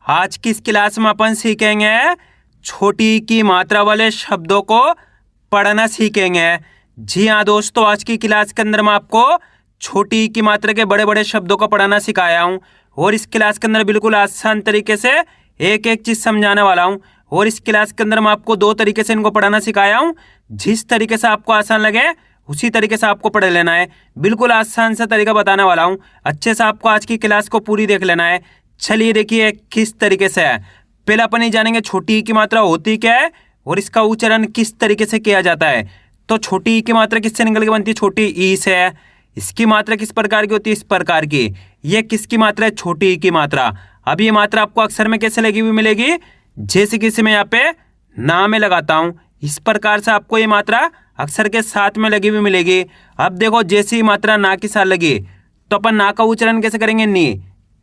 आज की इस क्लास में अपन सीखेंगे छोटी ई की मात्रा वाले शब्दों को पढ़ना सीखेंगे। जी हाँ दोस्तों, आज की क्लास के अंदर मैं आपको छोटी ई की मात्रा के बड़े बड़े शब्दों को पढ़ाना सिखाया हूँ और इस क्लास के अंदर बिल्कुल आसान तरीके से एक एक चीज़ समझाने वाला हूँ। और इस क्लास के अंदर मैं आपको दो तरीके से इनको पढ़ाना सिखाया हूँ। जिस तरीके से आपको आसान लगे उसी तरीके से आपको पढ़ लेना है। बिल्कुल आसान सा तरीका बताने वाला हूँ, अच्छे से आपको आज की क्लास को पूरी देख लेना है। चलिए देखिए किस तरीके से है। पहले अपन ये जानेंगे छोटी ई की मात्रा होती क्या है और इसका उच्चारण किस तरीके से किया जाता है। तो छोटी ई की मात्रा किससे निकल के बनती है? छोटी ई से। इसकी मात्रा किस प्रकार की होती है? इस प्रकार की। ये किसकी मात्रा है? छोटी ई की मात्रा। अब ये मात्रा आपको अक्षर में कैसे लगी हुई मिलेगी? जैसे कि मैं यहाँ पे ना में लगाता हूँ, इस प्रकार से आपको ये मात्रा अक्षर के साथ में लगी हुई मिलेगी। अब देखो, जैसे ही मात्रा ना के साथ लगी तो अपन ना का उच्चारण कैसे करेंगे? नी।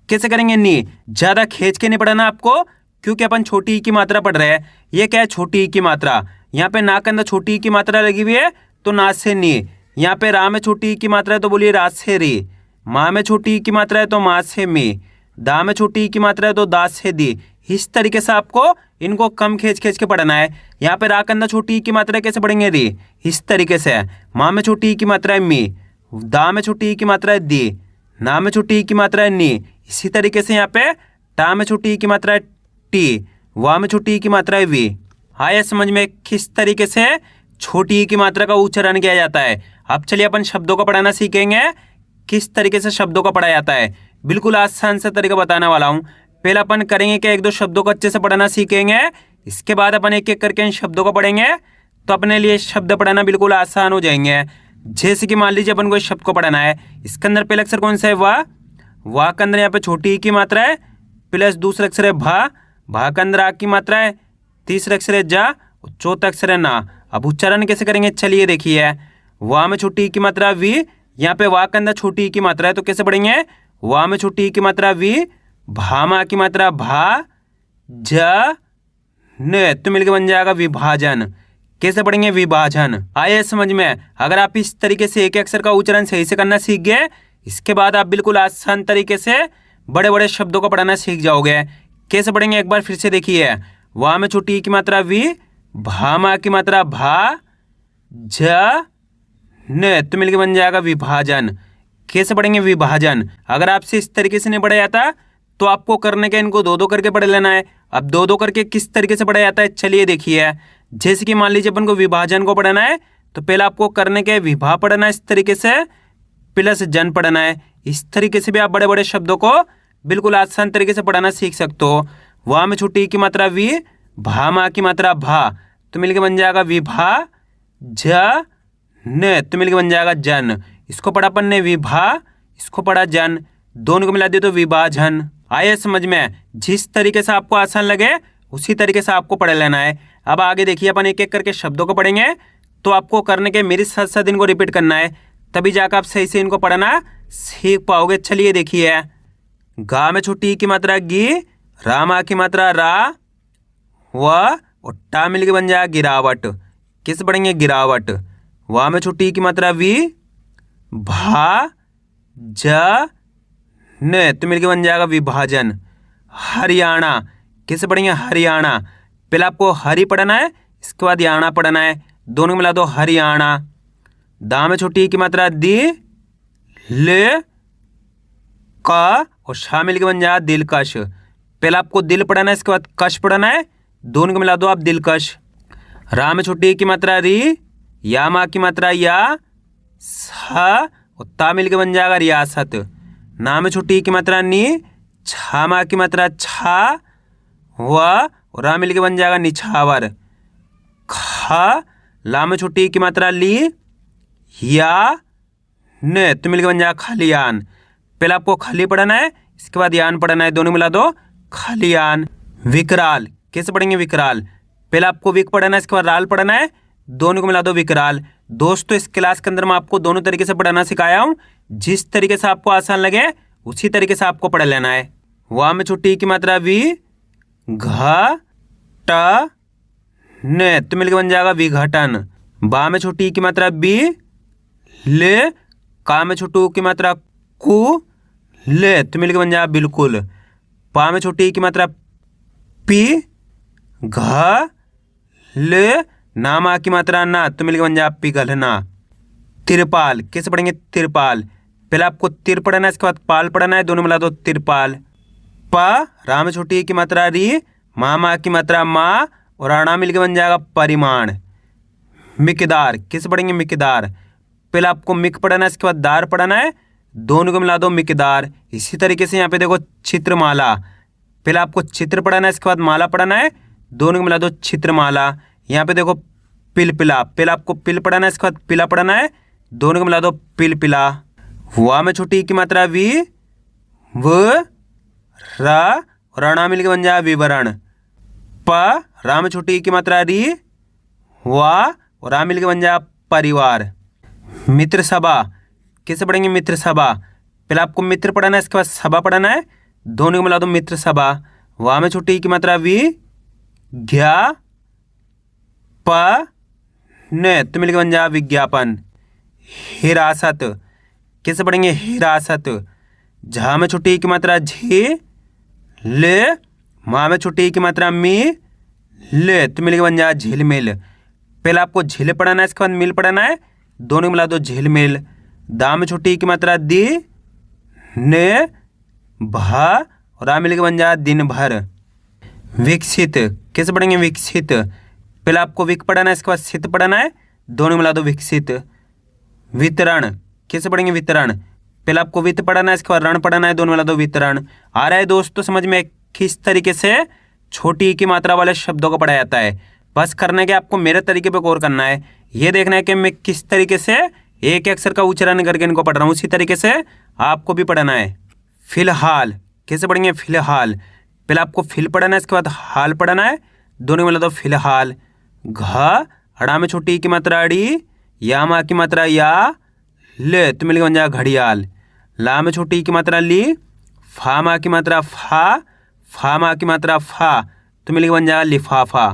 कैसे करेंगे? नी। ज्यादा खींच के नहीं पढ़ना आपको, क्योंकि अपन छोटी ई की मात्रा पढ़ रहे हैं। ये क्या है? छोटी ई की मात्रा। यहाँ पे ना के अंदर छोटी ई की मात्रा लगी हुई है तो ना से नी। यहाँ पे रा में छोटी ई की मात्रा है तो बोलिए रा से री। माँ में छोटी ई की मात्रा है तो माँ से मी। दा में छोटी ई की मात्रा है तो दा से दी। इस तरीके से आपको इनको कम खींच खींच के पढ़ना है। यहाँ पे रा के अंदर छोटी ई की मात्रा कैसे पढ़ेंगे? री। इस तरीके से। माँ में छोटी ई की मात्रा है मी। दा में छोटी ई की मात्रा है दी। ना में छोटी ई की मात्रा है नी। इसी तरीके से यहाँ पे टा में छोटी ई की मात्रा है टी। वा में छोटी ई की मात्रा है वी। आया समझ में किस तरीके से छोटी ई की मात्रा का उच्चारण किया जाता है। अब चलिए अपन शब्दों को पढ़ाना सीखेंगे, किस तरीके से शब्दों को पढ़ा जाता है। बिल्कुल आसान सा तरीका बताने वाला हूँ। पहले अपन करेंगे कि एक दो शब्दों को अच्छे से पढ़ना सीखेंगे, इसके बाद अपन एक एक करके इन शब्दों को पढ़ेंगे तो अपने लिए शब्द पढ़ना बिल्कुल आसान हो जाएंगे। जैसे कि मान लीजिए अपन को इस शब्द को पढ़ना है, इसके अंदर पहला अक्षर कौन सा है? वाह। वाह के अंदर यहाँ पे छोटी ई की मात्रा है प्लस दूसरा अक्षर है भा। भा के अंदर आ की मात्रा है, तीसरा अक्षर है जा, चौथा अक्षर है ना। अब उच्चारण कैसे करेंगे? चलिए देखिए। वाह में छोटी ई की मात्रा वी। यहाँ पे वाह के अंदर छोटी ई की मात्रा है तो कैसे पढ़ेंगे? वाह में छोटी ई की मात्रा वी। भा में आ की मात्रा भा। ज न तो मिलकर बन जाएगा विभाजन। कैसे पढ़ेंगे? विभाजन। आइए समझ में। अगर आप इस तरीके से एक अक्षर का उच्चारण सही से करना सीख गए, इसके बाद आप बिल्कुल आसान तरीके से बड़े बड़े शब्दों को पढ़ना सीख जाओगे। कैसे पढ़ेंगे एक बार फिर से देखिए। वाह में छोटी ई की मात्रा वी। भा में आ की मात्रा भा। ज न तो मिलकर बन जाएगा विभाजन। कैसे पढ़ेंगे? विभाजन। अगर आपसे इस तरीके से नहीं पढ़ा जाता तो आपको करने के इनको दो दो करके पढ़ लेना है। अब दो दो करके किस तरीके से पढ़ा जाता है चलिए देखिए। जैसे कि मान लीजिए अपन को विभाजन को पढ़ना है तो पहले आपको करने के विभा पढ़ना है इस तरीके से, प्लस जन पढ़ना है। इस तरीके से भी आप बड़े बड़े शब्दों को बिल्कुल आसान तरीके से पढ़ाना सीख सकते हो। वाह में छोटी ई की मात्रा वी। भा में आ की मात्रा भा तो मिलकर बन जाएगा विभा। ज न तो मिलकर बन जाएगा जन। इसको पढ़ा अपन ने विभा, इसको पढ़ा जन, दोनों को मिला दिया तो विभाजन। आइए समझ में। जिस तरीके से आपको आसान लगे उसी तरीके से आपको पढ़ लेना है। अब आगे देखिए, अपन एक एक करके शब्दों को पढ़ेंगे तो आपको करने के मेरे साथ साथ इनको रिपीट करना है, तभी जाकर आप सही से इनको पढ़ना सीख पाओगे। चलिए देखिए। गा में छोटी ई की मात्रा गी। रा में आ की मात्रा रा। व और टा मिल के बन जाएगा गिरावट। किस पढ़ेंगे? गिरावट। वाह में छोटी ई की मात्रा वी। भा। ज न तो मिलके बन जाएगा विभाजन। हरियाणा। कैसे पढ़ेंगे? हरियाणा। पहले आपको हरी पढ़ना है, इसके बाद याना पढ़ना है, दोनों मिला दो हरियाणा। दा में छोटी ई की मात्रा दी। ले का और शा मिलके बन जाएगा दिलकश। पहले आपको दिल पढ़ना है, इसके बाद कश पढ़ना है, दोनों को मिला दो आप दिलकश। रा में छोटी ई की मात्रा री। या माँ की मात्रा या। सा और ता मिलके बन जाएगा रियासत। ना में छोटी ई की मात्रा नी। छा माँ की मात्रा छा। व और रा मिलके बन जाएगा निछावर। खा ला में छोटी ई की मात्रा ली। या न तो मिलके बन जाएगा खलियान। पहले आपको खली पढ़ना है, इसके बाद यान पढ़ना है, दोनों मिला दो खलियान। विकराल। कैसे पढ़ेंगे? विकराल। पहले आपको विक पढ़ना है, इसके बाद राल पढ़ना है, दोनों को मिला दो विकराल। दोस्तों इस क्लास के अंदर मैं आपको दोनों तरीके से पढ़ाना सिखाया हूँ। जिस तरीके से आपको आसान लगे उसी तरीके से आपको पढ़ लेना है। वाह में छोटी ई की मात्रा वी। घ ट न तो मिलकर बन जाएगा विघटन। बा में छोटी ई की मात्रा बी। ले का में छोटी ऊ की मात्रा कु। ले तो मिलकर बन जाएगा बिल्कुल। पा में छोटी ई की मात्रा पी घ ल नामा की मात्रा ना तो मिलकर बन जाए पिघलना। तिरपाल कैसे पढ़ेंगे? तिरपाल, पहले आपको तिर पढ़ना है, इसके बाद पाल पढ़ना है, दोनों मिला दो तिरपाल। प राम छोटी की मात्रा री, मामा की मात्रा माँ और आना मिलकर बन जाएगा परिमाण। मिकदार कैसे पढ़ेंगे? मिकदार, पहले आपको मिक पढ़ना है, इसके बाद दार पढ़ना है, दोनों को मिला दो मिकदार। इसी तरीके से यहाँ पे देखो चित्रमाला, पहले आपको चित्र पढ़ना है, इसके बाद माला पढ़ना है, दोनों को मिला दो चित्रमाला। यहाँ पे देखो पिलपिला, पहले आपको पिल पढ़ना है, इसके बाद पिला पढ़ना है, दोनों को मिला दो पिलपिला। वा में छोटी की मात्रा वी, व रा और अणा मिलकर बन जाए विवरण। प रा में छोटी की मात्रा री, वा और रा मिलकर बन जाए परिवार। मित्र सभा कैसे पढ़ेंगे? मित्र सभा, पहले आपको मित्र पढ़ना है, इसके बाद सभा पढ़ना है, दोनों को मिला दो मित्र सभा। वा में छोटी की मात्रा वी, घ्या प न तो मिलकर बन जाए विज्ञापन। हिरासत कैसे पढ़ेंगे? हिरासत, झा में छोटी की मात्रा झी, ले माँ में छोटी की मात्रा मी, ले तो मिलकर बन जाए झिलमिल। पहले आपको झिल पढ़ना है, इसके बाद मिल पढ़ना है, दोनों मिला दो झिलमिल। दा में छोटी की मात्रा दी, ने भा और आ मिलकर बन जाए दिन भर। विकसित कैसे पढ़ेंगे? विकसित, पहले आपको विक पढ़ना है, इसके बाद सित पढ़ना है, दोनों मिला दो विकसित। वितरण कैसे पढ़ेंगे? वितरण, पहले आपको वित्त पढ़ना है, इसके बाद रण पढ़ना है, दोनों मिला दो वितरण। आ रहा है दोस्तों समझ में किस तरीके से छोटी की मात्रा वाले शब्दों को पढ़ा जाता है? बस करने के आपको मेरे तरीके पे गौर करना है, ये देखना है कि मैं किस तरीके से एक अक्षर का उच्चारण करके इनको पढ़ रहा हूँ, उसी तरीके से आपको भी पढ़ना है। फिलहाल कैसे पढ़ेंगे? फिलहाल, पहले आपको फिल पढ़ना है, इसके बाद हाल पढ़ना है, दोनों मिला दो फिलहाल। घ अड़ा में छोटी की मात्रा अड़ी, या माँ की मात्रा या, ले तो मिलकर बन जाए घड़ियाल। ला में छोटी की मात्रा ली, फा माँ की मात्रा फा माँ की मात्रा फा तो मिलकर बन जाए लिफाफा।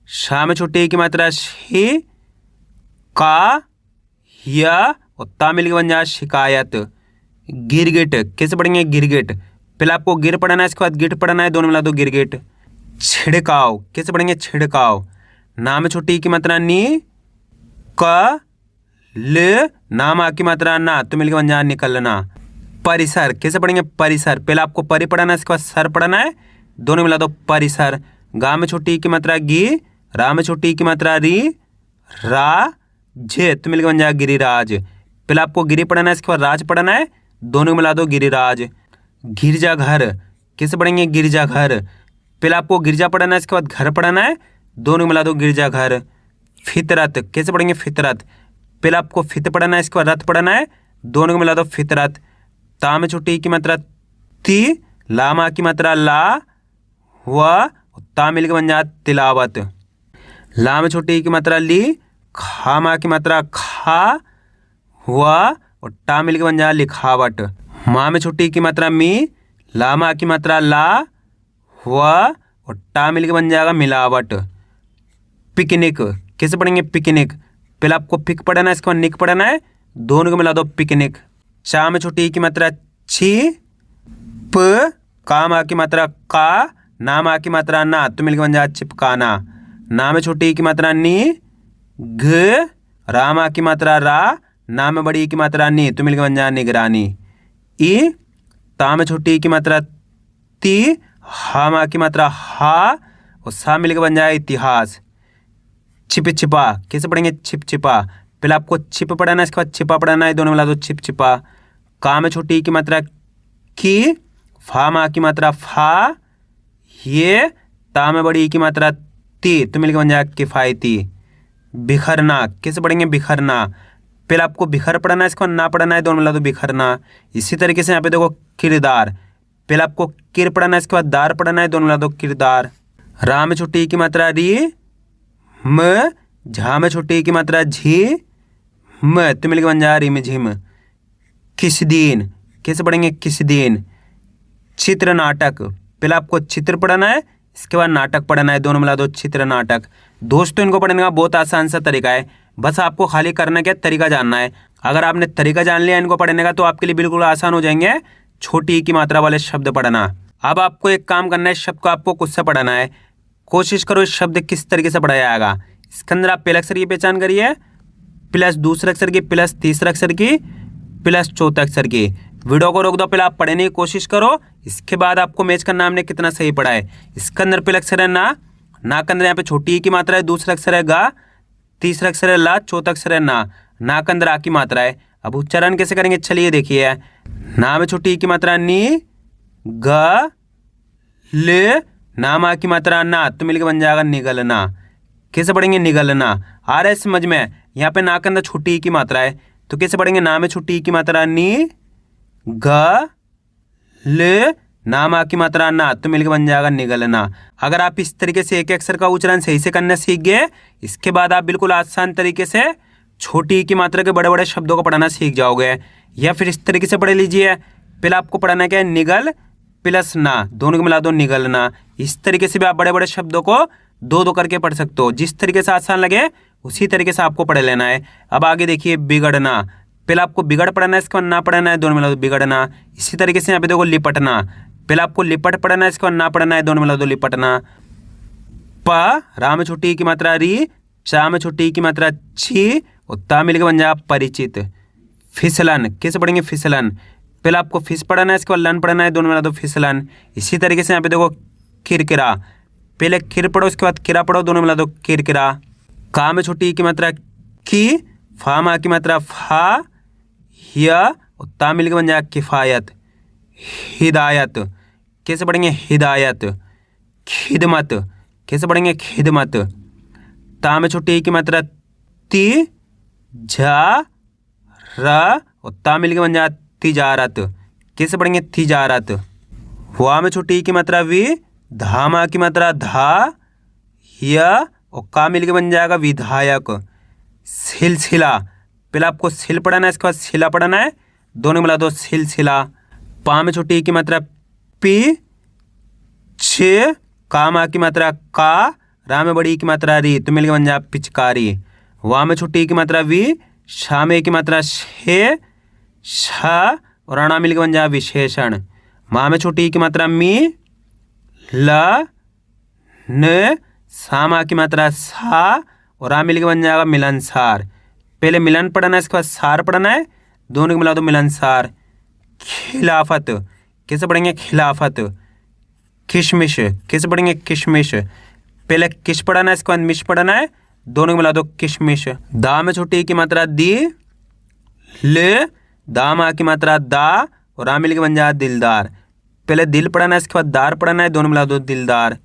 शा में छोटी की मात्रा शी, का या और ता मिलकर बन जाए शिकायत। गिरगिट कैसे पढ़ेंगे? गिरगिट, पहले आपको गिर पढ़ना है, इसके बाद गिट पढ़ना है, दोनों मिला दो गिरगिट। छिड़काव कैसे पढ़ेंगे? छिड़काव, ना में छोटी की मात्रा नी, क ल ना माँ की मात्रा ना तो मिलकर बन जाए निकलना। परिसर कैसे पढ़ेंगे? परिसर, पहले आपको परि पढ़ना है, इसके बाद सर पढ़ना है, दोनों मिला दो परिसर। गा में छोटी की मात्रा गी, रा में छोटी की मात्रा री, रा झे तो मिलकर बन जाए गिरिराज। पहले आपको गिरी पढ़ना है, इसके बाद राज पढ़ना है, दोनों मिला दो गिरिराज। गिरजाघर कैसे पढ़ेंगे? गिरजाघर, पहले आपको गिरजा पढ़ना है, इसके बाद घर पढ़ना है, दोनों मिला दो गिरजाघर। फितरत कैसे पढ़ेंगे? फितरत, पहले आपको फित पढ़ना है, इसके बाद रथ पढ़ना है, दोनों को मिला दो फितरत। ता में छोटी की मात्रा ती, ला माँ की मात्रा ला, व ता मिलकर बन जाए तिलावत। ला में छोटी की मात्रा ली, खा माँ की मात्रा खा, व और टा मिलकर बन जाए लिखावट। माँ में छोटी की मात्रा मी, ला माँ की मात्रा ला, व और टा मिलकर बन जाएगा मिलावट। पिकनिक कैसे पढ़ेंगे? पिकनिक, पहले आपको पिक पढ़ना है, इसके बाद निक पढ़ना है, दोनों को मिला दो पिकनिक। चा में छोटी की मात्रा छी, प का माँ की मात्रा का, ना माँ की मात्रा ना तो मिलकर बन जाए चिपकाना। ना में छोटी की मात्रा नी, घ रा माँ की मात्रा रा, ना में बड़ी की मात्रा नी तो मिलकर बन जाए निगरानी। ई ता में छोटी की मात्रा ती, हा माँ की मात्रा हा और सा मिलकर बन जाए इतिहास। छिप छिपा कैसे पढ़ेंगे? छिप छिपा, पहले आपको छिप पढ़ना है, इसके बाद छिपा पढ़ना है, दोनों मिला दो छिप छिपा। का में छोटी की मात्रा की, फा माँ की मात्रा फा, ये ता में बड़ी की मात्रा ती तो मिलकर बन जाए किफायती। बिखरना कैसे पढ़ेंगे? बिखरना, पहले आपको बिखर पढ़ना है, इसके बाद ना पढ़ना है, दोनों मिला दो बिखरना। इसी तरीके से यहाँ पे देखो किरदार, पहले आपको किर पढ़ना है, इसके बाद दार पढ़ना है, दोनों मिला दो किरदार। रा में छोटी की मात्रा री, म झा में छोटी की मात्रा झी, म तो मिलकर बन जाए रिम झिम। किस दिन कैसे पढ़ेंगे? किस दिन। चित्र नाटक, पहले आपको चित्र पढ़ना है, इसके बाद नाटक पढ़ना है, दोनों मिला दो चित्र नाटक। दोस्तों इनको पढ़ने का बहुत आसान सा तरीका है, बस आपको खाली करने का तरीका जानना है। अगर आपने तरीका जान लिया इनको पढ़ने का तो आपके लिए बिल्कुल आसान हो जाएंगे छोटी की मात्रा वाले शब्द पढ़ना। अब आपको एक काम करना है, शब्द को आपको खुद से पढ़ना है। कोशिश करो इस शब्द किस तरीके से पढ़ा जाएगा। इसके अंदर आप पहले अक्षर की पहचान करिए, प्लस दूसरे अक्षर की, प्लस तीसरे अक्षर की, प्लस चौथे अक्षर की। वीडियो को रोक दो, पहले आप पढ़ने की कोशिश करो, इसके बाद आपको मैच करना हमने कितना सही पढ़ा है। इसके अंदर पहले अक्षर है ना, ना के अंदर यहाँ पे छोटी ई की मात्रा है, दूसरा अक्षर है गा, तीसरा अक्षर है ला, चौथा अक्षर है ना, ना के अंदर आ की मात्रा है। अब उच्चारण कैसे करेंगे, चलिए देखिए। ना में छोटी ई की मात्रा नी, ग ले, नाम आ की मात्रा ना, तो मिलकर बन जाएगा निगलना। कैसे पढ़ेंगे, निगलना। आ रहा है समझ में। यहाँ पे ना के अंदर छोटी ई की मात्रा है, तो कैसे पढ़ेंगे, ना में छोटी ई की मात्रा नी, ग ले, नाम आ की मात्रा ना, तो मिलकर बन जाएगा निगलना। अगर आप इस तरीके से एक अक्षर का उच्चारण सही से करना सीख गए, इसके बाद आप बिल्कुल आसान तरीके से छोटी ई की मात्रा के बड़े बड़े शब्दों को पढ़ना सीख जाओगे। या फिर इस तरीके से पढ़ लीजिए, पहले आपको पढ़ना क्या है, निगल प्लस ना, दोनों को मिला दो निगलना। इस तरीके से भी आप बड़े बड़े शब्दों को दो दो करके पढ़ सकते हो। जिस तरीके से आसान लगे उसी तरीके से आपको पढ़ लेना है। अब आगे देखिए, बिगड़ना। पहले आपको बिगड़ पढ़ना है, इसके बाद ना पढ़ना है, दोनों मिला दो बिगड़ना। इसी तरीके से यहाँ पे देखो लिपटना। पहले आपको लिपट पढ़ना है, इसके बाद ना पढ़ना है, दोनों मिला दो लिपटना। प, रा में छोटी ई की मात्रा री, चा में छोटी ई की मात्रा छी, और ता मिलकर बन जाएगा परिचित। फिसलन। कैसे पढ़ेंगे, फिसलन। पहले आपको फिस पढ़ना है, इसके बाद लन पढ़ना है, दोनों मिला दो फिसलन। इसी तरीके से यहाँ पे देखो किरकिरा। पहले किर पढ़ो, उसके बाद किरा पढ़ो, दोनों मिला दो किरकिरा। का में छोटी ई की मात्रा की, फा में आ की मात्रा फा, हिया, और ता मिलकर बन जाएगा किफ़ायत। हिदायत। कैसे पढ़ेंगे, हिदायत। खिदमत। कैसे पढ़ेंगे, खिदमत। ता में छोटी ई की मात्रा ती, झा, र, और ता मिलकर बन जाएगा तिजारत। कैसे पढ़ेंगे, तिजारत। वा में छोटी ई की मात्रा वी, धा में आ की मात्रा धा, या, और का मिलकर बन जाएगा विधायक। सिलसिला। पहले आपको सिल पढ़ना है, इसके बाद सिला पढ़ना है, दोनों मिला दो सिलसिला। पा में छोटी ई की मात्रा पी, छे, का में आ की मात्रा का, रा में बड़ी ई की मात्रा री, तो मिलकर बन जाएगा पिचकारी। वा में छोटी ई की मात्रा वी, शा में ई की मात्रा शे, छा, और अणा मिलकर बन जाएगा विशेषण। माँ में छोटी ई की मात्रा मी, ल, न, सा में आ की मात्रा सा, और आ मिलकर बन जाएगा मिलनसार। पहले मिलन पढ़ना है, इसके बाद सार पढ़ना है, दोनों को मिला दो मिलनसार। खिलाफत। कैसे पढ़ेंगे, खिलाफत। किशमिश। कैसे पढ़ेंगे, किशमिश। पहले किश पढ़ना है, इसके बाद मिश पढ़ना है, दोनों को मिला दो किशमिश। दा में छोटी ई की मात्रा दी, ले, दा में आ की मात्रा दा, और आ मिलकर बन जाएगा दिलदार। पहले दिल पढ़ना है, इसके बाद दार पढ़ना है, दोनों मिला दो दिलदार।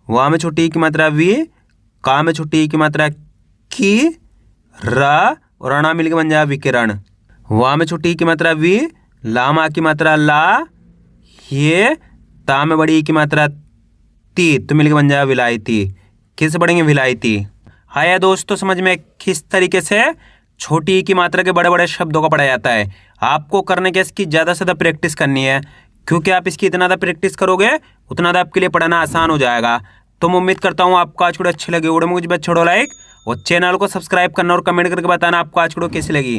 वा में छोटी ई की मात्रा वी, का में छोटी ई की मात्रा की, रा, और अणा मिलकर बन जाएगा विकिरण। वा में छोटी ई की मात्रा वी, ला में आ की मात्रा ला, ये, ता में बड़ी ई की मात्रा ती, तो मिलकर बन जाएगा विलायती। कैसे पढ़ेंगे, विलायती। आया दोस्तों समझ में किस तरीके से छोटी ई की मात्रा के बड़े बड़े शब्दों को पढ़ा जाता है। आपको करने के इसकी ज़्यादा से ज़्यादा प्रैक्टिस करनी है, क्योंकि आप इसकी इतना ज़्यादा प्रैक्टिस करोगे उतना ज़्यादा आपके लिए पढ़ना आसान हो जाएगा। तो मैं उम्मीद करता हूँ आपको आज वीडियो अच्छी लगी। वीडियो में कुछ भी छोड़ो लाइक, और चैनल को सब्सक्राइब करना और कमेंट करके बताना आपको आज वीडियो कैसी लगी।